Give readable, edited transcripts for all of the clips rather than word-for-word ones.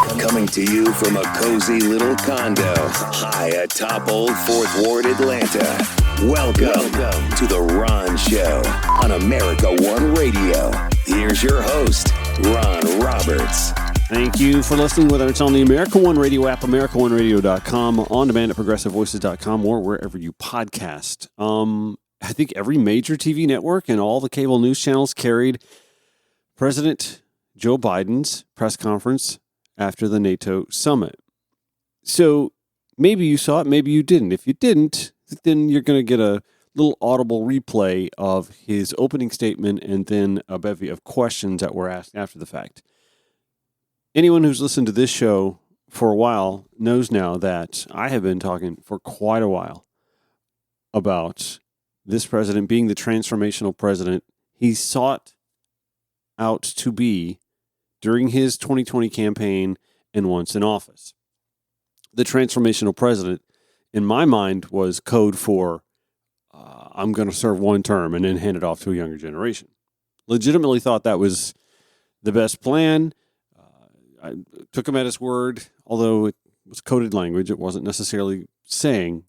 Coming to you from a cozy little condo high atop Old Fourth Ward, Atlanta. Welcome to The Ron Show on America One Radio. Here's your host, Ron Roberts. Thank you for listening, whether it's on the America One Radio app, AmericaOneRadio.com, on demand at ProgressiveVoices.com, or wherever you podcast. I think every major TV network and all the cable news channels carried President Joe Biden's press conference after the NATO summit. So maybe you saw it, maybe you didn't. If you didn't, then you're going to get a little audible replay of his opening statement and then a bevy of questions that were asked after the fact. Anyone who's listened to this show for a while knows now that I have been talking for quite a while about this president being the transformational president he sought out to be during his 2020 campaign and once in office. The transformational president, in my mind, was code for I'm going to serve one term and then hand it off to a younger generation. Legitimately thought that was the best plan. I took him at his word, although it was coded language. It wasn't necessarily saying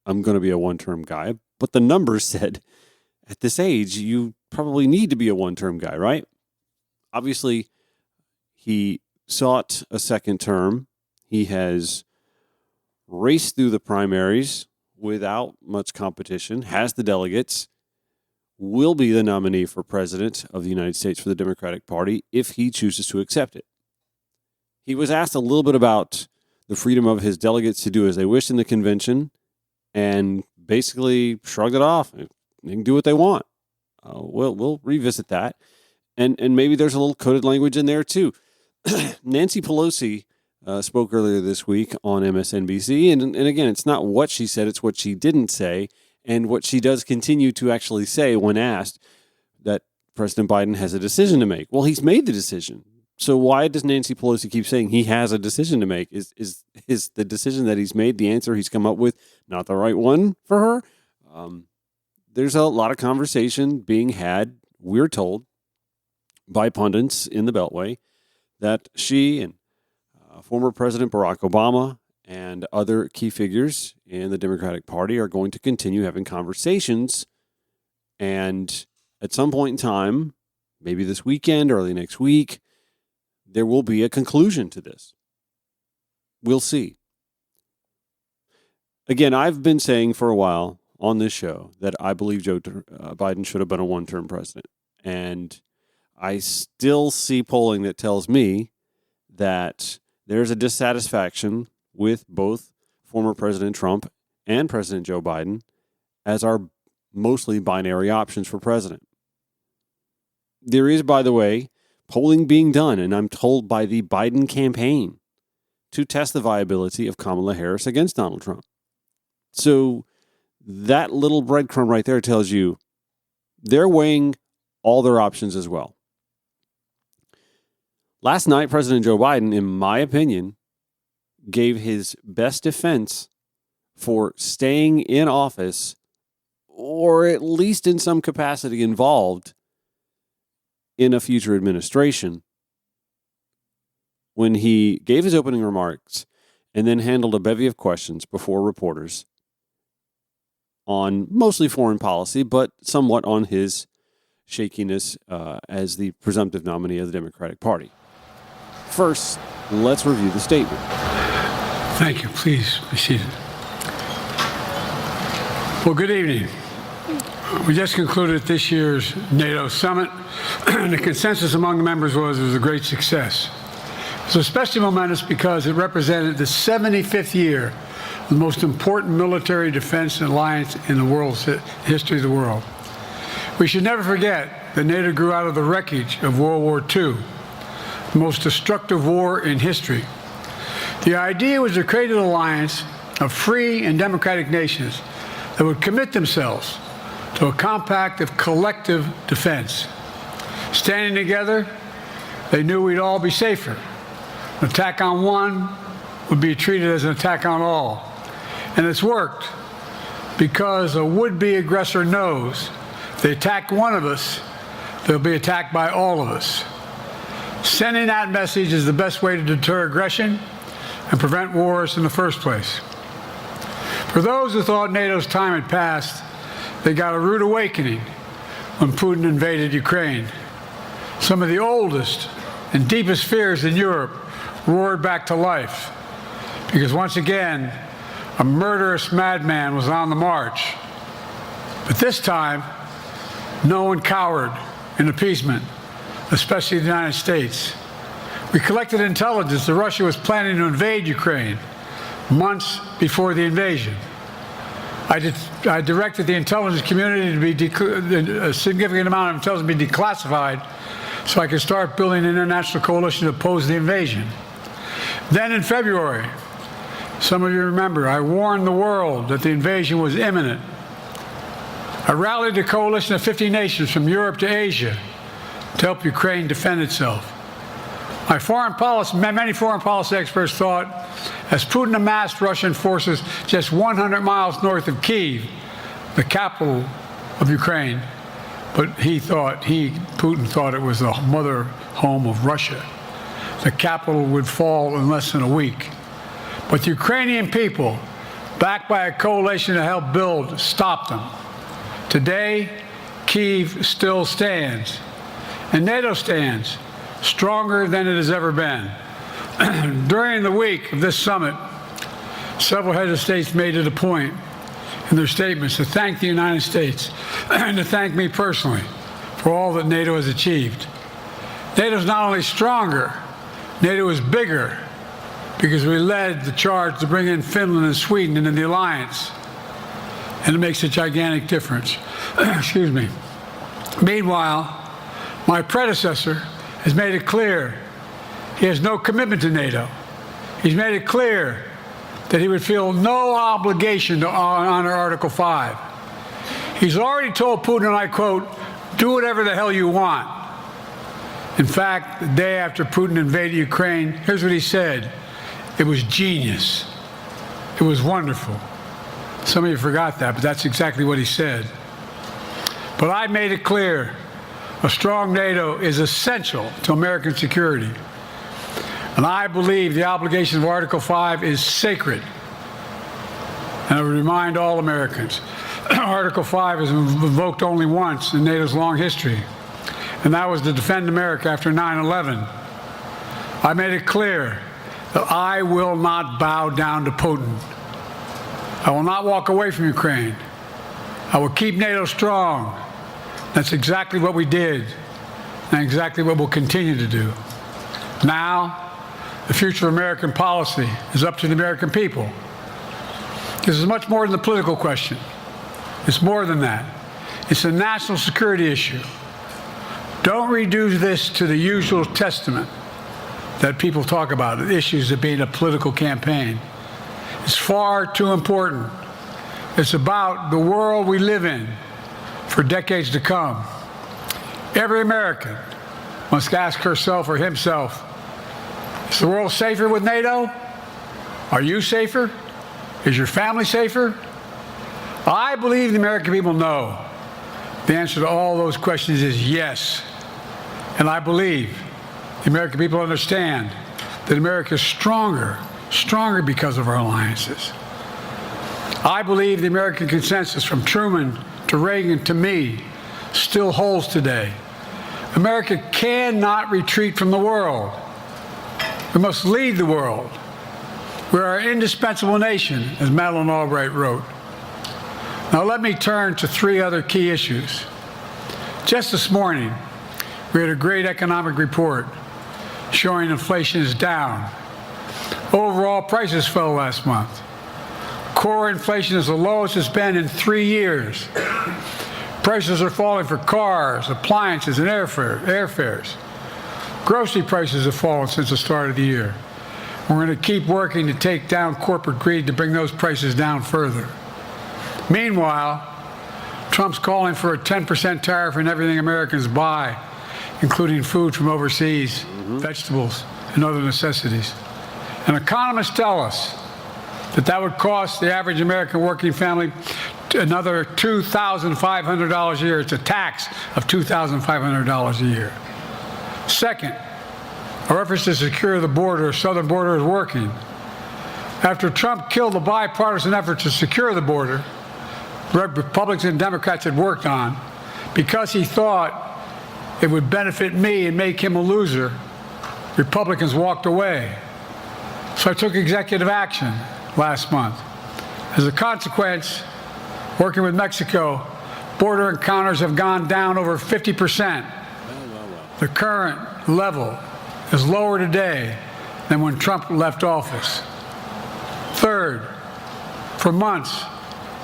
I'm going to be a one-term guy, but the numbers said at this age, you probably need to be a one-term guy, right? Obviously, he sought a second term. He has raced through the primaries without much competition, has the delegates, will be the nominee for president of the United States for the Democratic Party if he chooses to accept it. He was asked a little bit about the freedom of his delegates to do as they wished in the convention and basically shrugged it off. They can do what they want. We'll revisit that. And maybe there's a little coded language in there too. Nancy Pelosi spoke earlier this week on MSNBC. And again, it's not what she said, it's what she didn't say. And what she does continue to actually say when asked that President Biden has a decision to make. Well, he's made the decision. So why does Nancy Pelosi keep saying he has a decision to make? Is the decision that he's made, the answer he's come up with, not the right one for her? There's a lot of conversation being had, we're told, by pundits in the Beltway, that she and former President Barack Obama and other key figures in the Democratic Party are going to continue having conversations. And at some point in time, maybe this weekend, early next week, there will be a conclusion to this. We'll see. Again, I've been saying for a while on this show that I believe Joe Biden should have been a one-term president. And I still see polling that tells me that there's a dissatisfaction with both former President Trump and President Joe Biden as our mostly binary options for president. There is, by the way, polling being done, and I'm told by the Biden campaign, to test the viability of Kamala Harris against Donald Trump. So that little breadcrumb right there tells you they're weighing all their options as well. Last night, President Joe Biden, in my opinion, gave his best defense for staying in office, or at least in some capacity involved in a future administration, when he gave his opening remarks and then handled a bevy of questions before reporters on mostly foreign policy, but somewhat on his shakiness as the presumptive nominee of the Democratic Party. First, let's review the statement. Thank you. Please be seated. Well, good evening. We just concluded this year's NATO summit, and the consensus among the members was it was a great success. It was especially momentous because it represented the 75th year of the most important military defense and alliance in the world's history of the world. We should never forget that NATO grew out of the wreckage of World War II, the most destructive war in history. The idea was to create an alliance of free and democratic nations that would commit themselves to a compact of collective defense. Standing together, they knew we'd all be safer. An attack on one would be treated as an attack on all. And it's worked because a would-be aggressor knows if they attack one of us, they'll be attacked by all of us. Sending that message is the best way to deter aggression and prevent wars in the first place. For those who thought NATO's time had passed, they got a rude awakening when Putin invaded Ukraine. Some of the oldest and deepest fears in Europe roared back to life because once again, a murderous madman was on the march. But this time, no one cowered in appeasement, especially the United States. We collected intelligence that Russia was planning to invade Ukraine months before the invasion. I directed the intelligence community to be a significant amount of intelligence be declassified so I could start building an international coalition to oppose the invasion. Then in February, some of you remember, I warned the world that the invasion was imminent. I rallied a coalition of 50 nations from Europe to Asia to help Ukraine defend itself. Many foreign policy experts thought, as Putin amassed Russian forces just 100 miles north of Kyiv, the capital of Ukraine, but Putin thought it was the mother home of Russia. The capital would fall in less than a week. But the Ukrainian people, backed by a coalition to help build, stopped them. Today, Kyiv still stands, and NATO stands stronger than it has ever been. During the week of this summit, several heads of states made it a point in their statements to thank the United States and to thank me personally for all that NATO has achieved. NATO is not only stronger, NATO is bigger because we led the charge to bring in Finland and Sweden into the alliance, and it makes a gigantic difference. Excuse me. Meanwhile, my predecessor has made it clear he has no commitment to NATO. He's made it clear that he would feel no obligation to honor Article 5. He's already told Putin, and I quote, "Do whatever the hell you want." In fact, the day after Putin invaded Ukraine, here's what he said. It was genius. It was wonderful. Some of you forgot that, but that's exactly what he said. But I made it clear, a strong NATO is essential to American security. And I believe the obligation of Article 5 is sacred. And I would remind all Americans, Article 5 is invoked only once in NATO's long history, and that was to defend America after 9/11. I made it clear that I will not bow down to Putin. I will not walk away from Ukraine. I will keep NATO strong. That's exactly what we did, and exactly what we'll continue to do. Now, the future of American policy is up to the American people. This is much more than a political question. It's more than that. It's a national security issue. Don't reduce this to the usual testament that people talk about, issues of being a political campaign. It's far too important. It's about the world we live in for decades to come. Every American must ask herself or himself, is the world safer with NATO? Are you safer? Is your family safer? I believe the American people know the answer to all those questions is yes. And I believe the American people understand that America is stronger because of our alliances. I believe the American consensus from Truman to Reagan to me still holds today. America cannot retreat from the world. We must lead the world. We're an indispensable nation, as Madeleine Albright wrote. Now let me turn to three other key issues. Just this morning, we had a great economic report showing inflation is down. Overall prices fell last month. Core inflation is the lowest it's been in 3 years. Prices are falling for cars, appliances, and airfares. Grocery prices have fallen since the start of the year. We're going to keep working to take down corporate greed to bring those prices down further. Meanwhile, Trump's calling for a 10% tariff on everything Americans buy, including food from overseas, vegetables, and other necessities. And economists tell us that would cost the average American working family another $2,500 a year. It's a tax of $2,500 a year. Second, Our efforts to secure the border, southern border, is working. After Trump killed the bipartisan effort to secure the border, Republicans and Democrats had worked on, because he thought it would benefit me and make him a loser, Republicans walked away. So I took executive action last month. As a consequence, working with Mexico, border encounters have gone down over 50%. The current level is lower today than when Trump left office. Third, for months,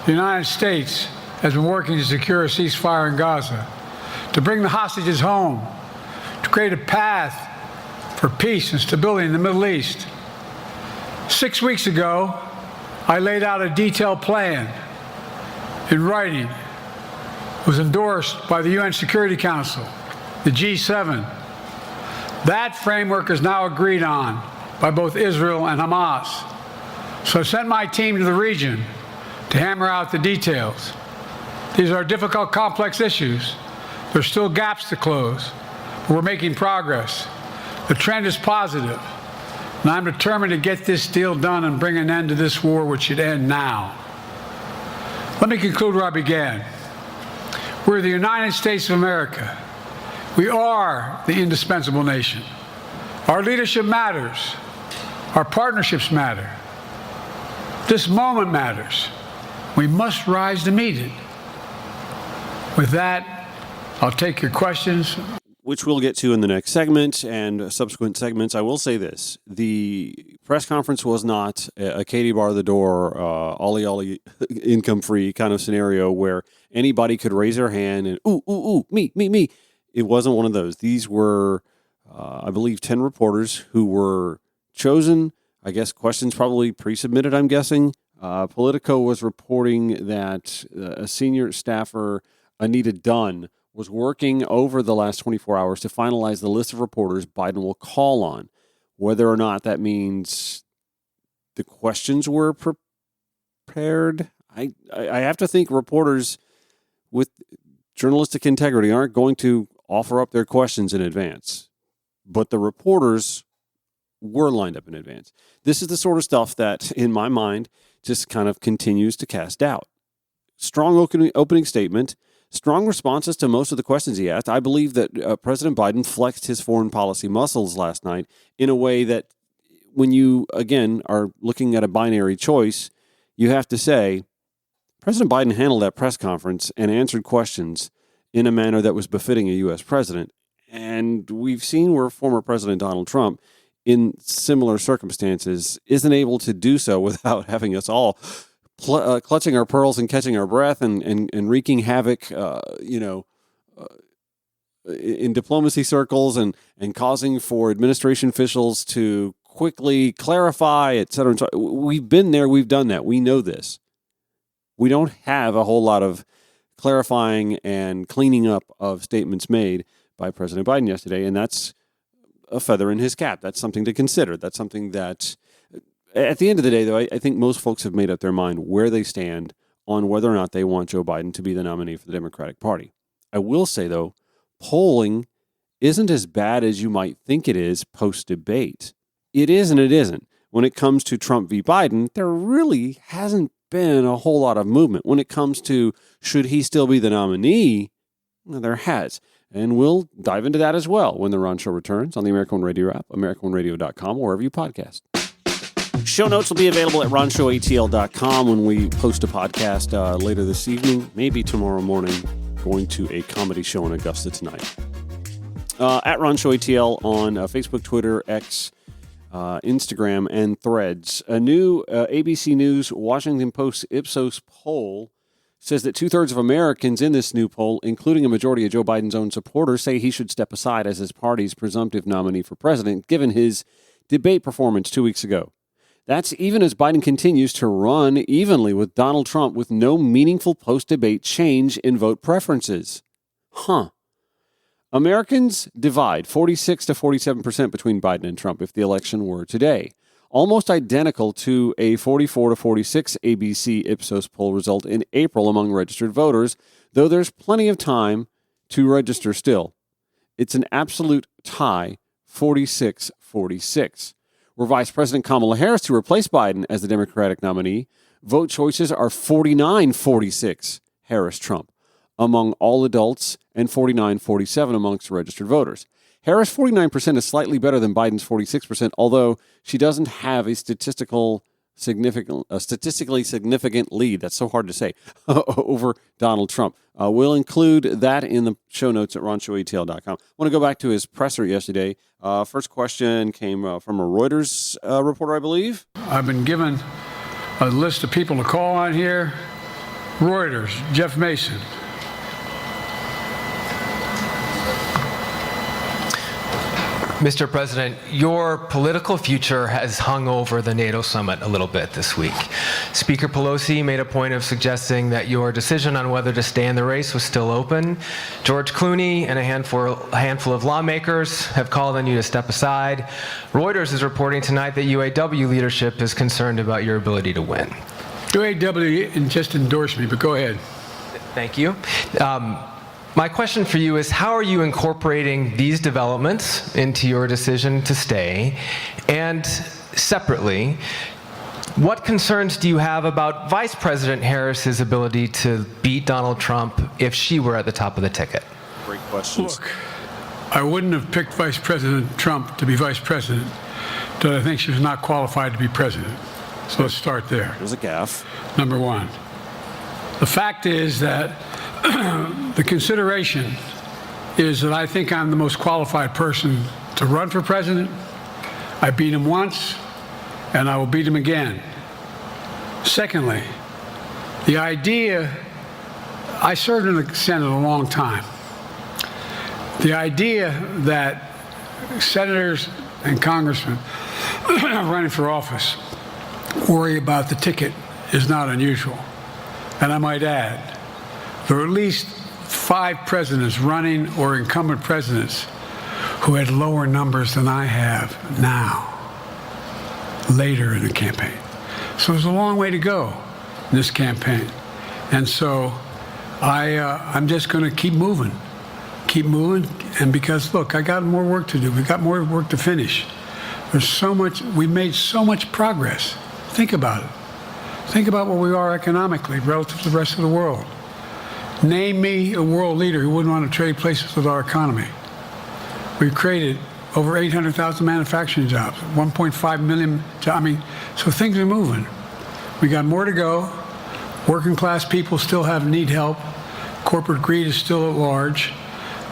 the United States has been working to secure a ceasefire in Gaza, to bring the hostages home, to create a path for peace and stability in the Middle East. 6 weeks ago, I laid out a detailed plan in writing. It was endorsed by the UN Security Council, the G7. That framework is now agreed on by both Israel and Hamas. So I sent my team to the region to hammer out the details. These are difficult, complex issues. There's still gaps to close, but we're making progress. The trend is positive, and I'm determined to get this deal done and bring an end to this war, which should end now. Let me conclude where I began. We're the United States of America. We are the indispensable nation. Our leadership matters. Our partnerships matter. This moment matters. We must rise to meet it. With that, I'll take your questions. Which we'll get to in the next segment and subsequent segments. I will say this. The press conference was not a Katie bar the door, ollie ollie income free kind of scenario where anybody could raise their hand and, ooh, me. It wasn't one of those. These were, I believe, 10 reporters who were chosen. I guess questions probably pre-submitted, I'm guessing. Politico was reporting that a senior staffer, Anita Dunn, was working over the last 24 hours to finalize the list of reporters Biden will call on. Whether or not that means the questions were prepared, I have to think reporters with journalistic integrity aren't going to offer up their questions in advance. But the reporters were lined up in advance. This is the sort of stuff that, in my mind, just kind of continues to cast doubt. Strong opening statement, strong responses to most of the questions he asked. I believe that President Biden flexed his foreign policy muscles last night in a way that when you, again, are looking at a binary choice, you have to say, President Biden handled that press conference and answered questions in a manner that was befitting a U.S. president. And we've seen where former President Donald Trump, in similar circumstances, isn't able to do so without having us all clutching our pearls and catching our breath and wreaking havoc, in diplomacy circles and causing for administration officials to quickly clarify, et cetera. We've been there. We've done that. We know this. We don't have a whole lot of clarifying and cleaning up of statements made by President Biden yesterday, and that's a feather in his cap. That's something to consider. That's something that, at the end of the day, though, I think most folks have made up their mind where they stand on whether or not they want Joe Biden to be the nominee for the Democratic Party. I will say, though, polling isn't as bad as you might think it is post-debate. It is and it isn't. When it comes to Trump v. Biden, there really hasn't been a whole lot of movement. When it comes to should he still be the nominee, well, there has. And we'll dive into that as well when the Ron Show returns on the American One Radio app, AmericanOneRadio.com, or wherever you podcast. Show notes will be available at RonShowATL.com when we post a podcast later this evening, maybe tomorrow morning, going to a comedy show in Augusta tonight. At RonShowATL on Facebook, Twitter, X, Instagram, and Threads. A new ABC News Washington Post Ipsos poll says that 2/3 of Americans in this new poll, including a majority of Joe Biden's own supporters, say he should step aside as his party's presumptive nominee for president, given his debate performance 2 weeks ago. That's even as Biden continues to run evenly with Donald Trump with no meaningful post-debate change in vote preferences. Americans divide 46 to 47% between Biden and Trump if the election were today. Almost identical to a 44 to 46 ABC Ipsos poll result in April among registered voters, though there's plenty of time to register still. It's an absolute tie 46-46. Were Vice President Kamala Harris to replace Biden as the Democratic nominee, vote choices are 49-46 Harris-Trump among all adults and 49-47 amongst registered voters. Harris' 49% is slightly better than Biden's 46%, although she doesn't have a statistically significant lead. That's so hard to say, over Donald Trump. We'll include that in the show notes at ronshowatl.com. I want to go back to his presser yesterday. First question came from a Reuters reporter, I believe. I've been given a list of people to call on here. Reuters, Jeff Mason. Mr. President, your political future has hung over the NATO summit a little bit this week. Speaker Pelosi made a point of suggesting that your decision on whether to stay in the race was still open. George Clooney and a handful of lawmakers have called on you to step aside. Reuters is reporting tonight that UAW leadership is concerned about your ability to win. UAW just endorsed me, but go ahead. Thank you. My question for you is, how are you incorporating these developments into your decision to stay? And separately, what concerns do you have about Vice President Harris's ability to beat Donald Trump if she were at the top of the ticket? Great questions. Look, I wouldn't have picked Vice President Trump to be vice president, but I think she was not qualified to be president. So let's start there. There's a gaffe. Number one. The fact is that the consideration is that I think I'm the most qualified person to run for president. I beat him once, and I will beat him again. Secondly, the idea, I served in the Senate a long time. The idea that senators and congressmen running for office worry about the ticket is not unusual. And I might add, there are at least 5 presidents running or incumbent presidents who had lower numbers than I have now, later in the campaign. So there's a long way to go in this campaign. And so I'm just going to keep moving. And because, look, I got more work to do. We've got more work to finish. There's so much, we made so much progress. Think about it. Think about where we are economically relative to the rest of the world. Name me a world leader who wouldn't want to trade places with our economy. We've created over 800,000 manufacturing jobs, 1.5 million jobs. So things are moving. We got more to go. Working class people still need help. Corporate greed is still at large.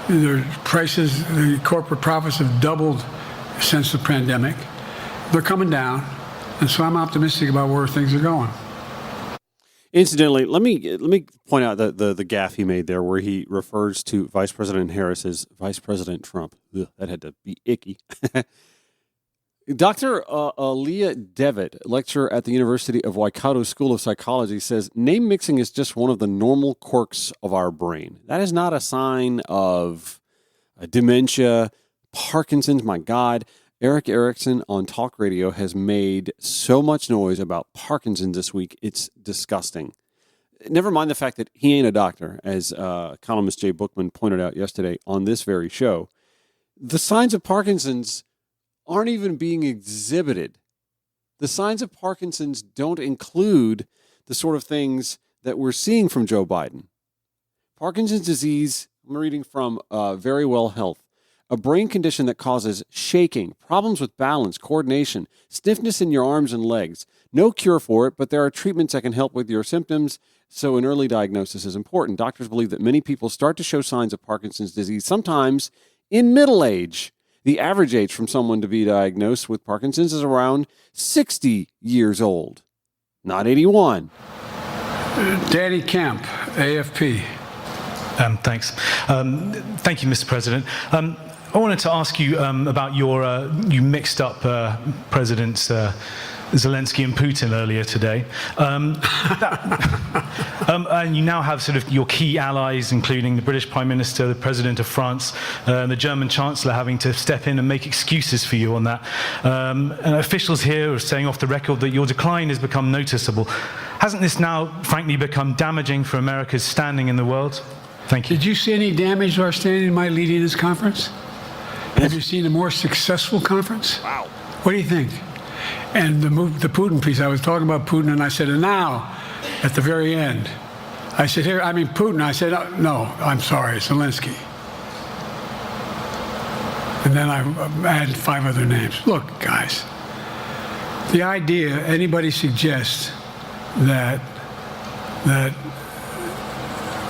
The prices, the corporate profits have doubled since the pandemic. They're coming down. And so I'm optimistic about where things are going. Incidentally, let me point out the gaffe he made there, where he refers to Vice President Harris as Vice President Trump. Ugh, that had to be icky. Dr. Leah Devitt, lecturer at the University of Waikato School of Psychology, says name mixing is just one of the normal quirks of our brain. That is not a sign of dementia, Parkinson's. My God. Eric Erickson on talk radio has made so much noise about Parkinson's this week. It's disgusting. Never mind the fact that he ain't a doctor, as columnist Jay Bookman pointed out yesterday on this very show. The signs of Parkinson's aren't even being exhibited. The signs of Parkinson's don't include the sort of things that we're seeing from Joe Biden. Parkinson's disease, I'm reading from Very Well Health, a brain condition that causes shaking, problems with balance, coordination, stiffness in your arms and legs. No cure for it, but there are treatments that can help with your symptoms, so an early diagnosis is important. Doctors believe that many people start to show signs of Parkinson's disease sometimes in middle age. The average age from someone to be diagnosed with Parkinson's is around 60 years old, not 81. Danny Kemp, AFP. Thanks. Thank you, Mr. President. I wanted to ask you about you mixed up Presidents Zelensky and Putin earlier today. And you now have sort of your key allies, including the British Prime Minister, the President of France, and the German Chancellor having to step in and make excuses for you on that. And officials here are saying off the record that your decline has become noticeable. Hasn't this now, frankly, become damaging for America's standing in the world? Thank you. Did you see any damage to our standing by leading this conference? Have you seen a more successful conference? Wow. What do you think? And the Putin piece, I was talking about Putin, and I said, and now, at the very end, I said, Putin. I said, no, I'm sorry, Zelensky. And then I added 5 other names. Look, guys, the idea anybody suggests that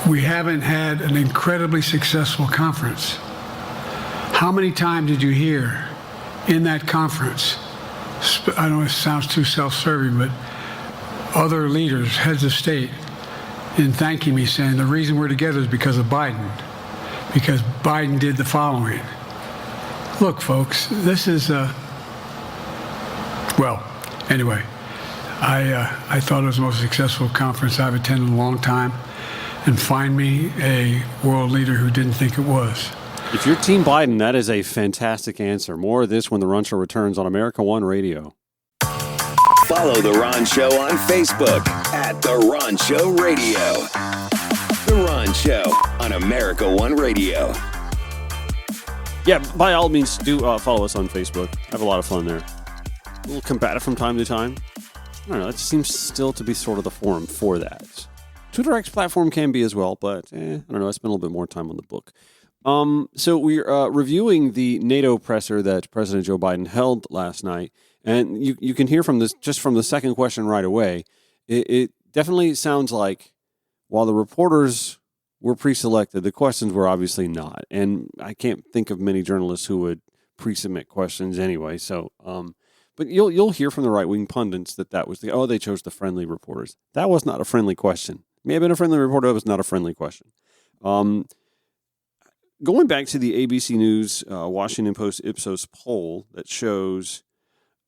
we haven't had an incredibly successful conference. How many times did you hear in that conference, I don't know if it sounds too self-serving, but other leaders, heads of state, in thanking me, saying the reason we're together is because of Biden, because Biden did the following. Look, folks, this is, well, anyway, I thought it was the most successful conference I've attended in a long time, and find me a world leader who didn't think it was. If you're Team Biden, that is a fantastic answer. More of this when The Ron Show returns on America One Radio. Follow The Ron Show on Facebook at The Ron Show Radio. The Ron Show on America One Radio. Yeah, by all means, do follow us on Facebook. I have a lot of fun there. A little combative from time to time. I don't know, it seems still to be sort of the forum for that. Twitter X platform can be as well, but I don't know, I spent a little bit more time on the book. So we're reviewing the NATO presser that President Joe Biden held last night, and you can hear from this just from the second question right away. It definitely sounds like while the reporters were pre-selected, the questions were obviously not, and I can't think of many journalists who would pre-submit questions anyway. So, but you'll hear from the right-wing pundits that was they chose the friendly reporters. That was not a friendly question. May have been a friendly reporter, but it was not a friendly question. Going back to the ABC News Washington Post Ipsos poll that shows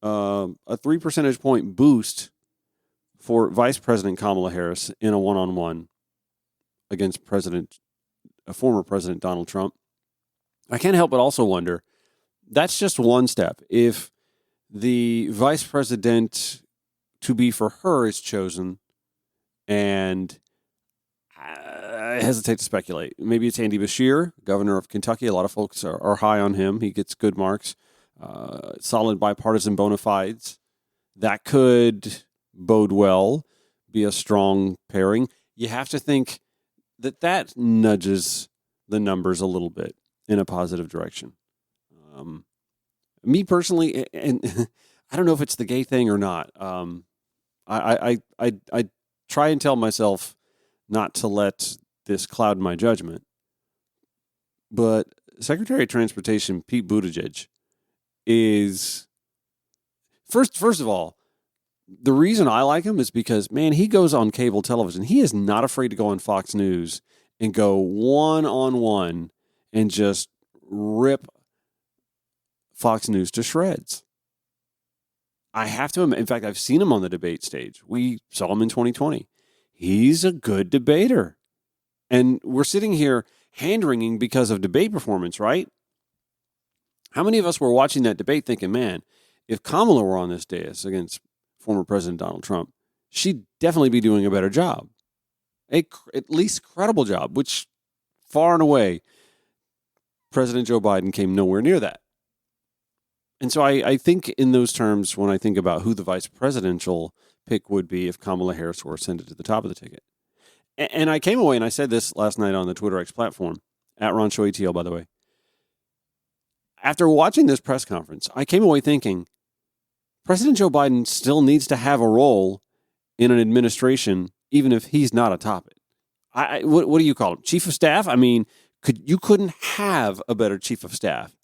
a 3 percentage point boost for Vice President Kamala Harris in a one-on-one against former President Donald Trump, I can't help but also wonder, that's just one step. If the vice president to be for her is chosen, and I hesitate to speculate. Maybe it's Andy Beshear, governor of Kentucky. A lot of folks are high on him. He gets good marks, solid bipartisan bona fides. That could bode well, be a strong pairing. You have to think that nudges the numbers a little bit in a positive direction. Me personally, and I don't know if it's the gay thing or not. I try and tell myself not to let this cloud my judgment. But Secretary of Transportation Pete Buttigieg is, first of all, the reason I like him is because, man, he goes on cable television. He is not afraid to go on Fox News and go one-on-one and just rip Fox News to shreds. I have to, in fact, I've seen him on the debate stage. We saw him in 2020. He's a good debater. And we're sitting here hand-wringing because of debate performance, right? How many of us were watching that debate thinking, man, if Kamala were on this dais against former President Donald Trump, she'd definitely be doing a better job. At least credible job, which far and away, President Joe Biden came nowhere near that. And so I think in those terms, when I think about who the vice presidential pick would be if Kamala Harris were ascended to the top of the ticket. And I came away, and I said this last night on the Twitter X platform, at Ron Show ATL, by the way. After watching this press conference, I came away thinking, President Joe Biden still needs to have a role in an administration, even if he's not atop it. What do you call him? Chief of staff? I mean, you couldn't have a better chief of staff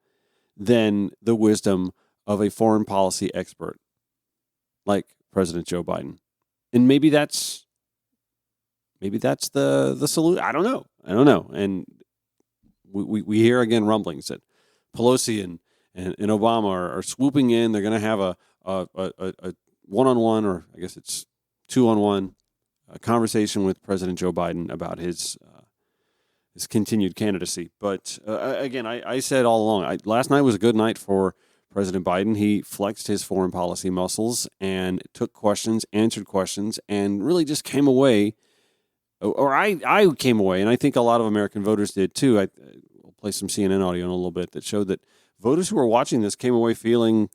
than the wisdom of a foreign policy expert like President Joe Biden. And maybe that's the solution. I don't know. And we hear again rumblings that Pelosi and Obama are swooping in. They're going to have a one-on-one, or I guess it's two-on-one, conversation with President Joe Biden about his continued candidacy. But again, I said all along, last night was a good night for President Biden. He flexed his foreign policy muscles and took questions, answered questions, and really just came away, or I came away, and I think a lot of American voters did too. We'll play some CNN audio in a little bit that showed that voters who are watching this came away feeling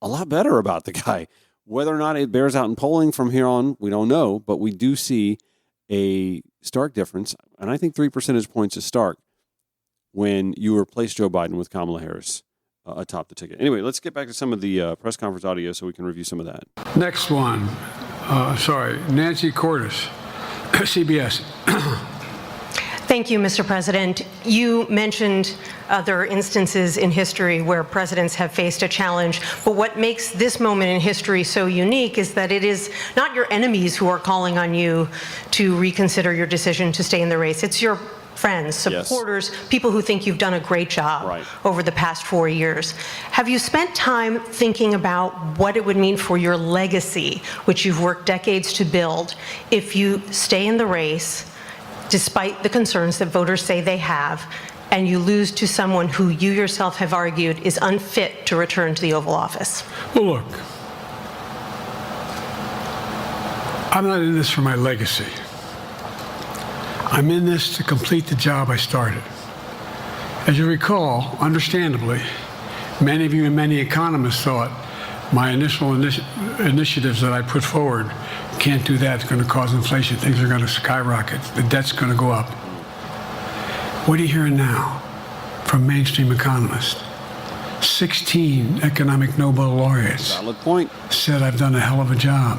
a lot better about the guy. Whether or not it bears out in polling from here on, we don't know, but we do see a stark difference, and I think 3 percentage points is stark when you replace Joe Biden with Kamala Harris atop the ticket. Anyway, let's get back to some of the press conference audio so we can review some of that. Next one. Nancy Cordes, CBS. Thank you, Mr. President. You mentioned other instances in history where presidents have faced a challenge, but what makes this moment in history so unique is that it is not your enemies who are calling on you to reconsider your decision to stay in the race. It's your friends, supporters, people who think you've done a great job over the past 4 years. Have you spent time thinking about what it would mean for your legacy, which you've worked decades to build, if you stay in the race, despite the concerns that voters say they have, and you lose to someone who you yourself have argued is unfit to return to the Oval Office? Well, look, I'm not in this for my legacy. I'm in this to complete the job I started. As you recall, understandably, many of you and many economists thought my initial initiatives that I put forward, can't do that, it's going to cause inflation, things are going to skyrocket, the debt's going to go up. What are you hearing now from mainstream economists? 16 economic Nobel laureates said I've done a hell of a job.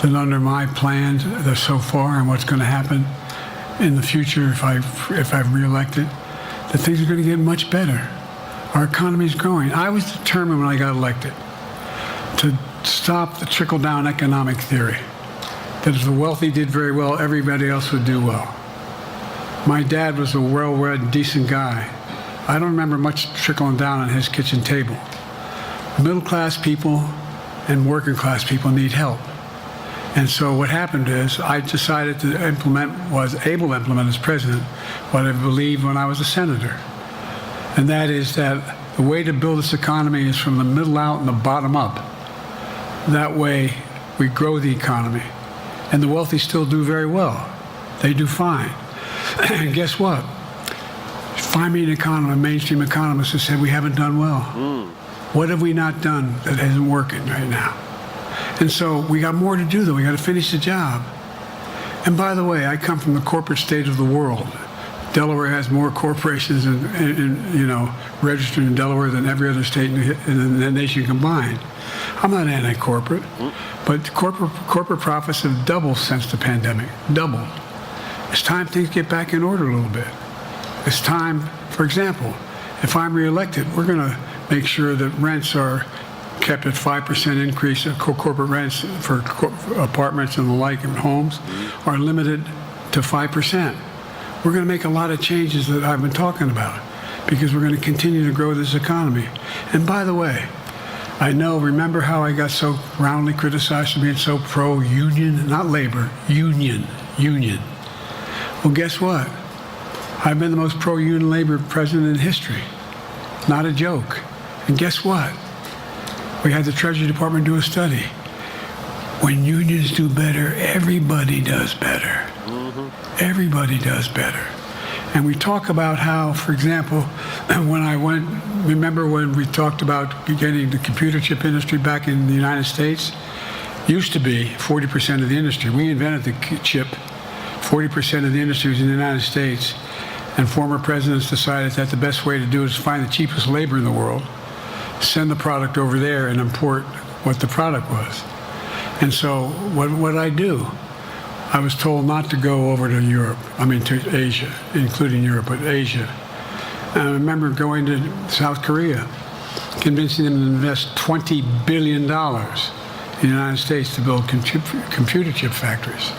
That under my plans so far and what's going to happen in the future if I'm reelected, that things are going to get much better. Our economy is growing. I was determined when I got elected to stop the trickle-down economic theory, that if the wealthy did very well, everybody else would do well. My dad was a well-read, decent guy. I don't remember much trickling down on his kitchen table. Middle-class people and working-class people need help. And so what happened is I decided to was able to implement as president what I believed when I was a senator. And that is that the way to build this economy is from the middle out and the bottom up. That way we grow the economy. And the wealthy still do very well. They do fine. And guess what? Find me an mainstream economist who said we haven't done well. What have we not done that isn't working right now? And so we got more to do, though. We got to finish the job. And by the way, I come from the corporate state of the world. Delaware has more corporations registered in Delaware than every other state in the nation combined. I'm not anti-corporate, but corporate profits have doubled since the pandemic, doubled. It's time things get back in order a little bit. It's time, for example, if I'm reelected, we're going to make sure that rents are kept at 5% increase in corporate rents for apartments and the like and homes are limited to 5%. We're going to make a lot of changes that I've been talking about because we're going to continue to grow this economy. And by the way, remember how I got so roundly criticized for being so pro-union, not labor, union. Well, guess what? I've been the most pro-union labor president in history. Not a joke. And guess what? We had the Treasury Department do a study. When unions do better, everybody does better. Everybody does better. And we talk about how, for example, remember when we talked about getting the computer chip industry back in the United States? Used to be 40% of the industry. We invented the chip. 40% of the industry was in the United States. And former presidents decided that the best way to do it is find the cheapest labor in the world, send the product over there and import what the product was. And so what did I do? I was told not to go over to to Asia, including Europe, but Asia. And I remember going to South Korea, convincing them to invest $20 billion in the United States to build computer chip factories.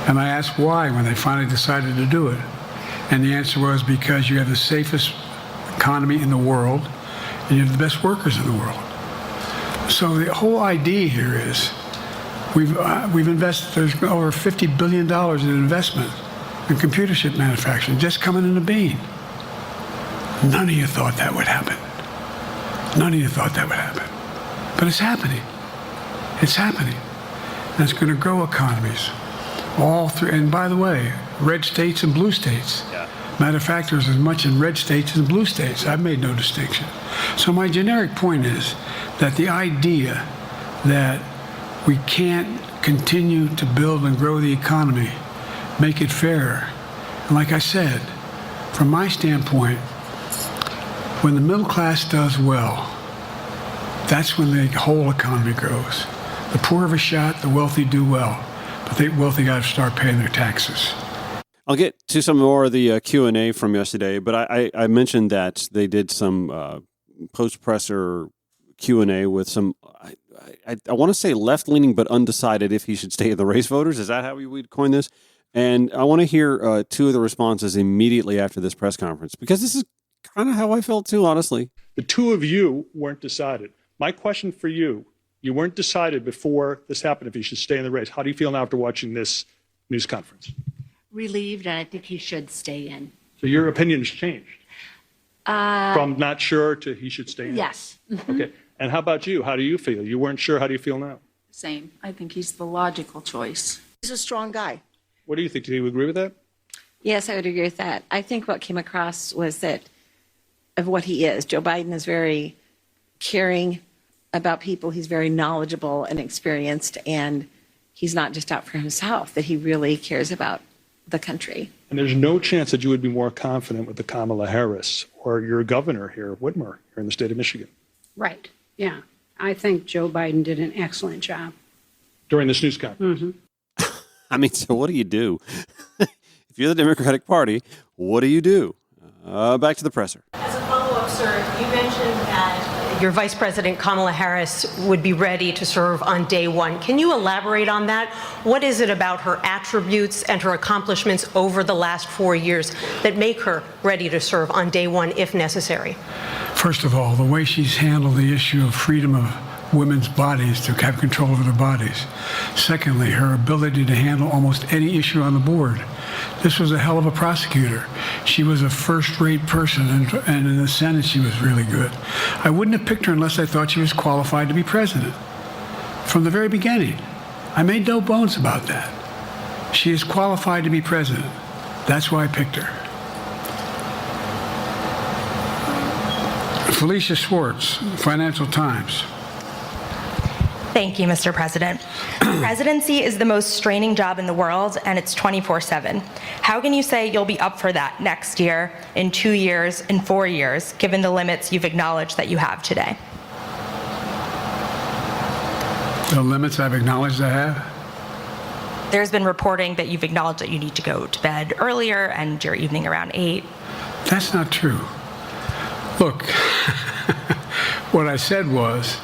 And I asked why when they finally decided to do it. And the answer was because you have the safest economy in the world and you have the best workers in the world. So the whole idea here is we've invested, there's over $50 billion in investment in computer chip manufacturing just coming in the bean. None of you thought that would happen. None of you thought that would happen. But it's happening. It's happening. And it's going to grow economies. All through, and by the way, red states and blue states, Matter of fact, there's as much in red states as in blue states. I've made no distinction. So my generic point is that the idea that we can't continue to build and grow the economy, make it fairer. And like I said, from my standpoint, when the middle class does well, that's when the whole economy grows. The poor have a shot, the wealthy do well, but the wealthy got to start paying their taxes. I'll get to some more of the Q&A from yesterday, but I mentioned that they did some post-presser Q&A with some, I want to say left-leaning but undecided if he should stay in the race voters. Is that how we would coin this? And I want to hear two of the responses immediately after this press conference, because this is kind of how I felt too, honestly. The two of you weren't decided. My question for you, you weren't decided before this happened if you should stay in the race. How do you feel now after watching this news conference? Relieved, and I think he should stay in. So your opinion's changed from not sure to he should stay in? Yes. Mm-hmm. Okay. And how about you? How do you feel? You weren't sure. How do you feel now? Same. I think he's the logical choice. He's a strong guy. What do you think? Do you agree with that? Yes, I would agree with that. I think what came across was that of what he is. Joe Biden is very caring about people. He's very knowledgeable and experienced, and he's not just out for himself, that he really cares about the country. And there's no chance that you would be more confident with the Kamala Harris or your governor here, Whitmer, here in the state of Michigan. Right. Yeah. I think Joe Biden did an excellent job. During this news conference. Mm-hmm. I mean, so what do you do? If you're the Democratic Party, what do you do? Back to the presser. As a follow-up, sir, you mentioned that your Vice President Kamala Harris would be ready to serve on day one. Can you elaborate on that? What is it about her attributes and her accomplishments over the last 4 years that make her ready to serve on day one if necessary? First of all, the way she's handled the issue of freedom of women's bodies to have control over their bodies. Secondly, her ability to handle almost any issue on the board. This was a hell of a prosecutor. She was a first-rate person, and in the Senate, she was really good. I wouldn't have picked her unless I thought she was qualified to be president. From the very beginning, I made no bones about that. She is qualified to be president. That's why I picked her. Felicia Schwartz, Financial Times. Thank you, Mr. President. Presidency is the most straining job in the world, and it's 24/7. How can you say you'll be up for that next year, in 2 years, in 4 years, given the limits you've acknowledged that you have today? The limits I've acknowledged I have? There's been reporting that you've acknowledged that you need to go to bed earlier and your evening around 8. That's not true. Look, what I said was,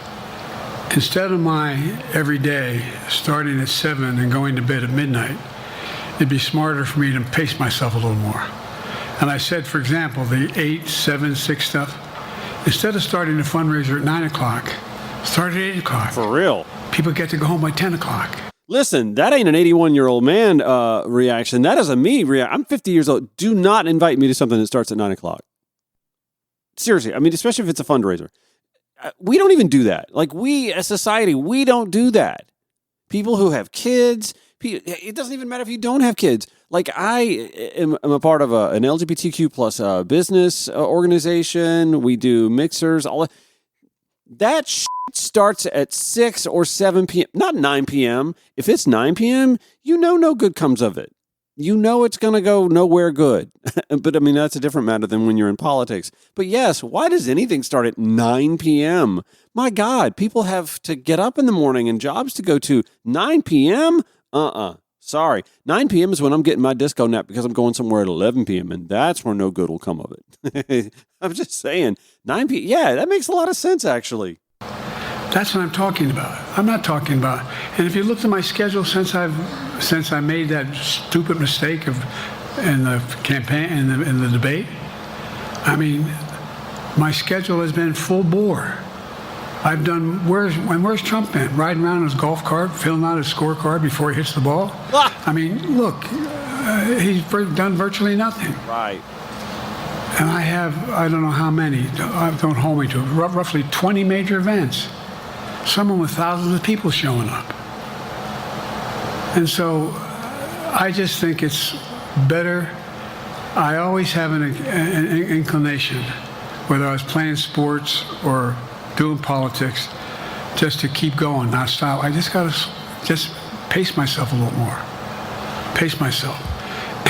instead of my every day starting at 7 and going to bed at midnight, it'd be smarter for me to pace myself a little more. And I said, for example, the 8, 7, 6 stuff, instead of starting a fundraiser at 9 o'clock, start at 8 o'clock. For real. People get to go home by 10 o'clock. Listen, that ain't an 81-year-old man reaction. That is a me reaction. I'm 50 years old. Do not invite me to something that starts at 9 o'clock. Seriously, I mean, especially if it's a fundraiser. We don't even do that. Like, we, as society, we don't do that. People who have kids, it doesn't even matter if you don't have kids. Like, I am a part of an LGBTQ plus business organization. We do mixers. All that shit starts at 6 or 7 p.m., not 9 p.m. If it's 9 p.m., you know no good comes of it. You know it's going to go nowhere good. But, I mean, that's a different matter than when you're in politics. But, yes, why does anything start at 9 p.m.? My God, people have to get up in the morning and jobs to go to. 9 p.m.? Sorry. 9 p.m. is when I'm getting my disco nap because I'm going somewhere at 11 p.m., and that's where no good will come of it. I'm just saying. 9 p.m. Yeah, that makes a lot of sense, actually. That's what I'm talking about. I'm not talking about. And if you looked at my schedule since I made that stupid mistake in the campaign in the debate, I mean, my schedule has been full bore. I've done. Where's Trump been? Riding around in his golf cart, filling out his scorecard before he hits the ball. I mean, look, he's done virtually nothing. Right. And I don't know how many. Don't hold me to it. Roughly 20 major events. Someone with thousands of people showing up. And so I just think it's better I always have an inclination, whether I was playing sports or doing politics, just to keep going, not stop. I just got to just pace myself a little more. Pace myself.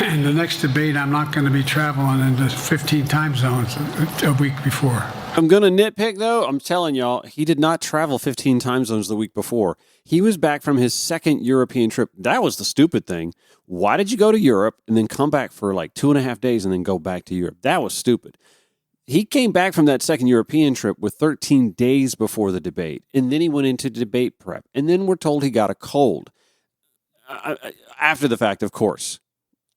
In the next debate, I'm not going to be traveling into 15 time zones a week before. I'm going to nitpick, though. I'm telling y'all, he did not travel 15 time zones the week before. He was back from his second European trip. That was the stupid thing. Why did you go to Europe and then come back for like 2.5 days and then go back to Europe? That was stupid. He came back from that second European trip with 13 days before the debate, and then he went into debate prep, and then we're told he got a cold. After the fact, of course.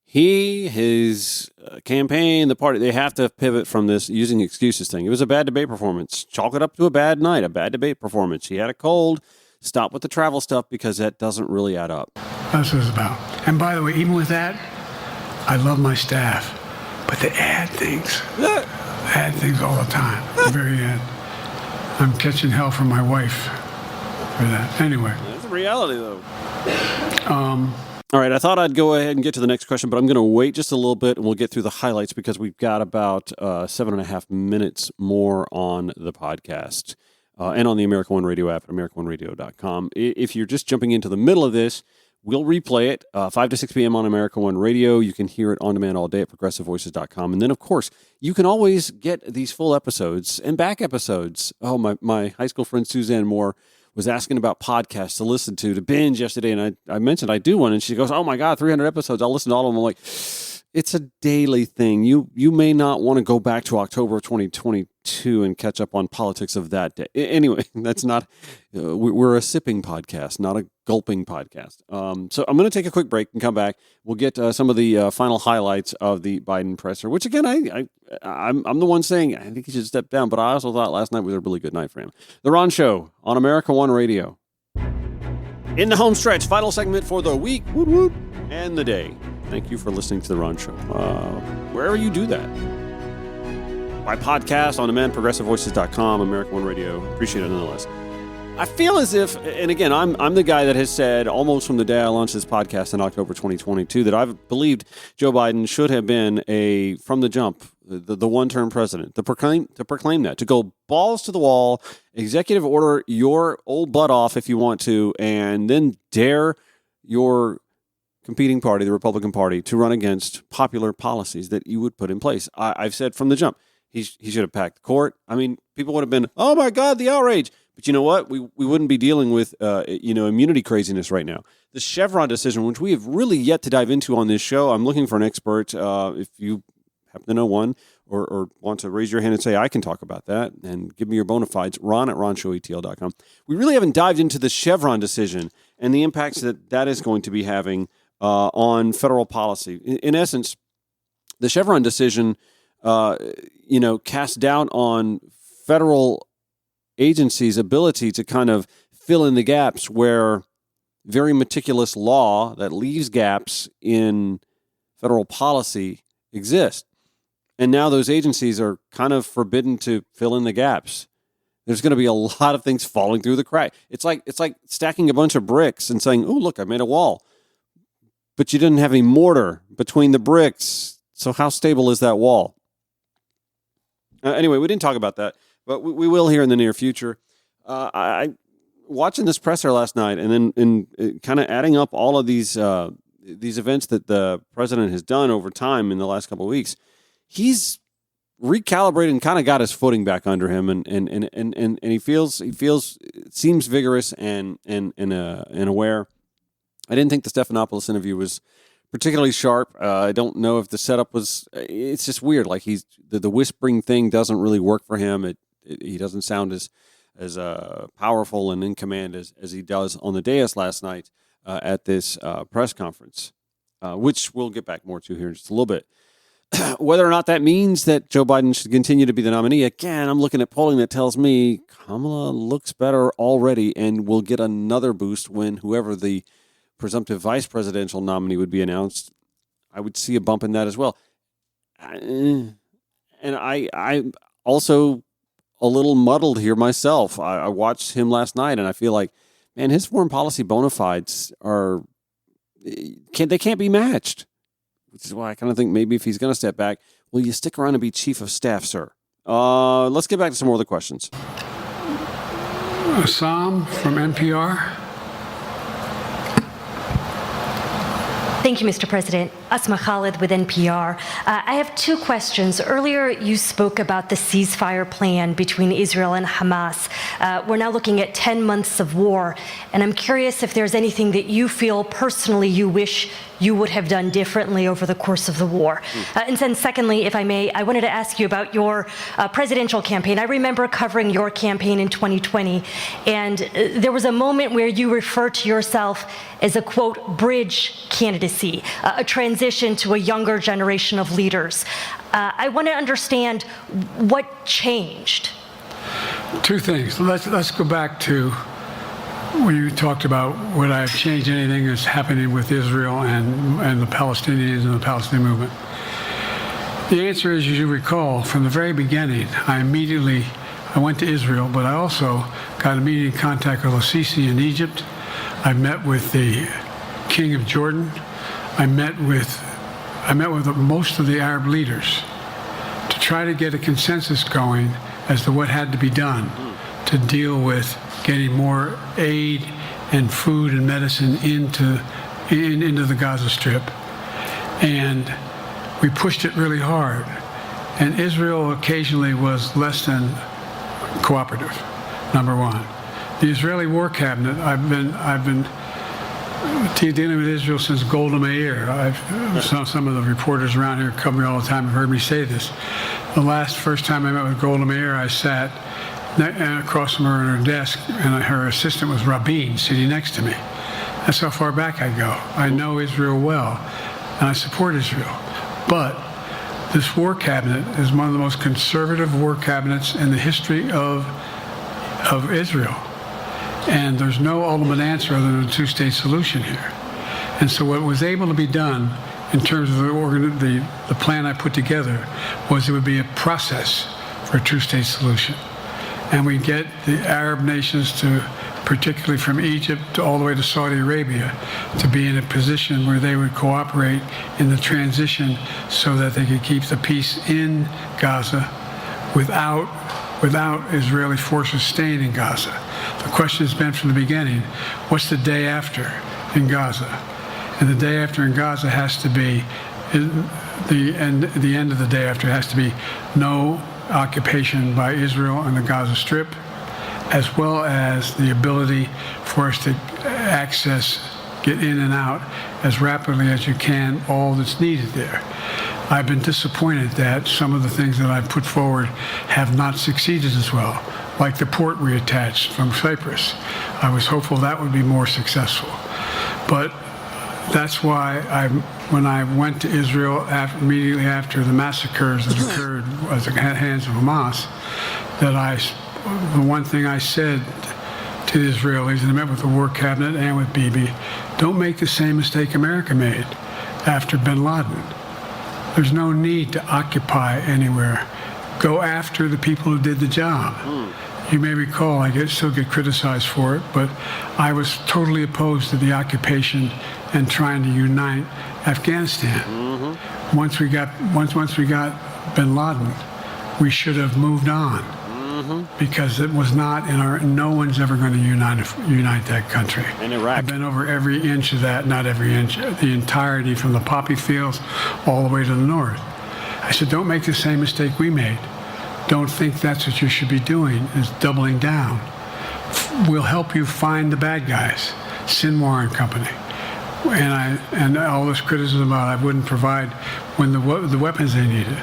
His campaign, the party, they have to pivot from this using excuses thing. It was a bad debate performance. Chalk it up to a bad night, a bad debate performance. He had a cold. Stop with the travel stuff because that doesn't really add up. That's what it's about. And by the way, even with that, I love my staff, but they add things. Add things all the time. At the very end. I'm catching hell from my wife for that. Anyway. That's the reality, though. All right, I thought I'd go ahead and get to the next question, but I'm going to wait just a little bit, and we'll get through the highlights because we've got about 7.5 minutes more on the podcast and on the America One Radio app at AmericaOneRadio.com. If you're just jumping into the middle of this, we'll replay it 5 to 6 p.m. on America One Radio. You can hear it on demand all day at ProgressiveVoices.com. And then, of course, you can always get these full episodes and back episodes. Oh, my high school friend Suzanne Moore was asking about podcasts to listen to binge yesterday, and I mentioned I do one, and she goes, oh my God, 300 episodes, I'll listen to all of them. I'm like, it's a daily thing. You may not want to go back to October of 2022 and catch up on politics of that day. Anyway, that's not, we're a sipping podcast, not a gulping podcast. So I'm going to take a quick break and come back. We'll get some of the final highlights of the Biden presser, which again, I'm the one saying I think he should step down, but I also thought last night was a really good night for him. The Ron Show on America One Radio. In the home stretch, final segment for the week, whoop, whoop, and the day. Thank you for listening to The Ron Show. Wherever you do that. By podcast, on demand, ProgressiveVoices.com, America One Radio. Appreciate it nonetheless. I feel as if, and again, I'm the guy that has said almost from the day I launched this podcast in October 2022 that I've believed Joe Biden should have been from the jump, the one-term president, to proclaim that, to go balls to the wall, executive order your old butt off if you want to, and then dare your competing party, the Republican Party, to run against popular policies that you would put in place. I've said from the jump, he should have packed the court. I mean, people would have been, oh my God, the outrage. But you know what? We wouldn't be dealing with immunity craziness right now. The Chevron decision, which we have really yet to dive into on this show. I'm looking for an expert. If you happen to know one or want to raise your hand and say, I can talk about that, and give me your bona fides, Ron at RonShowETL.com. We really haven't dived into the Chevron decision and the impacts that is going to be having on federal policy. In essence, the Chevron decision, cast doubt on federal agencies' ability to kind of fill in the gaps where very meticulous law that leaves gaps in federal policy exist. And now those agencies are kind of forbidden to fill in the gaps. There's going to be a lot of things falling through the crack. It's like stacking a bunch of bricks and saying, oh, look, I made a wall. But you didn't have any mortar between the bricks. So how stable is that wall? Anyway, we didn't talk about that, but we will here in the near future. I watching this presser last night, and then kind of adding up all of these events that the president has done over time in the last couple of weeks. He's recalibrated and kind of got his footing back under him, and he seems vigorous and aware. I didn't think the Stephanopoulos interview was particularly sharp. I don't know if the setup was. It's just weird. Like the whispering thing doesn't really work for him. He doesn't sound as powerful and in command as he does on the dais last night at this press conference, which we'll get back more to here in just a little bit. Whether or not that means that Joe Biden should continue to be the nominee, again, I'm looking at polling that tells me Kamala looks better already and will get another boost when whoever the presumptive vice presidential nominee would be announced. I would see a bump in that as well. And I'm also a little muddled here myself. I watched him last night, and I feel like, man, his foreign policy bona fides they can't be matched. which is why I kind of think maybe if he's going to step back, will you stick around and be chief of staff, sir? Let's get back to some more other questions. Assam from NPR. Thank you, Mr. President. Asma Khalid with NPR. I have two questions. Earlier, you spoke about the ceasefire plan between Israel and Hamas. We're now looking at 10 months of war, and I'm curious if there's anything that you feel personally you wish you would have done differently over the course of the war. And then secondly, if I may, I wanted to ask you about your presidential campaign. I remember covering your campaign in 2020, and there was a moment where you referred to yourself as a, quote, bridge candidacy, a transition to a younger generation of leaders. I want to understand what changed. Two things. Let's go back to when you talked about would I have changed anything that's happening with Israel and the Palestinians and the Palestinian movement. The answer is, as you recall, from the very beginning, I went to Israel, but I also got immediate contact with al-Sisi in Egypt. I met with the King of Jordan. I met with most of the Arab leaders to try to get a consensus going as to what had to be done to deal with getting more aid and food and medicine into the Gaza Strip. And we pushed it really hard. And Israel occasionally was less than cooperative, number one. The Israeli War Cabinet, I've been dealing with Israel since Golda Meir. Some of the reporters around here cover me all the time have heard me say this. The first time I met with Golda Meir, I sat across from her at her desk, and her assistant was Rabin sitting next to me. That's how far back I go. I know Israel well, and I support Israel. But this war cabinet is one of the most conservative war cabinets in the history of Israel. And there's no ultimate answer other than a two-state solution here. And so what was able to be done in terms of the plan I put together was it would be a process for a two-state solution. And we get the Arab nations to, particularly from Egypt to all the way to Saudi Arabia, to be in a position where they would cooperate in the transition so that they could keep the peace in Gaza without Israeli forces staying in Gaza. The question has been from the beginning, what's the day after in Gaza? And the day after in Gaza has to be, the end of the day after has to be no occupation by Israel on the Gaza Strip, as well as the ability for us to get in and out as rapidly as you can, all that's needed there. I've been disappointed that some of the things that I've put forward have not succeeded as well, like the port we attached from Cyprus. I was hopeful that would be more successful. But that's why when I went to Israel immediately after the massacres that occurred at the hands of Hamas, the one thing I said to the Israelis, and I met with the War Cabinet and with Bibi, don't make the same mistake America made after bin Laden. There's no need to occupy anywhere. Go after the people who did the job. You may recall, I still get criticized for it, but I was totally opposed to the occupation and trying to unite Afghanistan. Once we got bin Laden, we should have moved on. Because it was not no one's ever going to unite that country. In Iraq. I've been over every inch of that, not every inch, the entirety from the poppy fields all the way to the north. I said, don't make the same mistake we made. Don't think that's what you should be doing, is doubling down. We'll help you find the bad guys, Sinwar and company. And all this criticism about I wouldn't provide when the weapons they needed.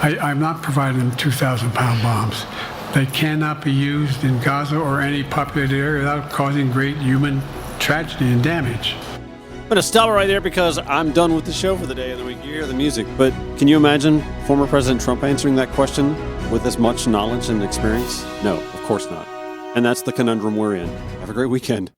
I'm not providing them 2,000-pound bombs. They cannot be used in Gaza or any populated area without causing great human tragedy and damage. I'm going to stop it right there because I'm done with the show for the day, and then we can hear the music. But can you imagine former President Trump answering that question with as much knowledge and experience? No, of course not. And that's the conundrum we're in. Have a great weekend.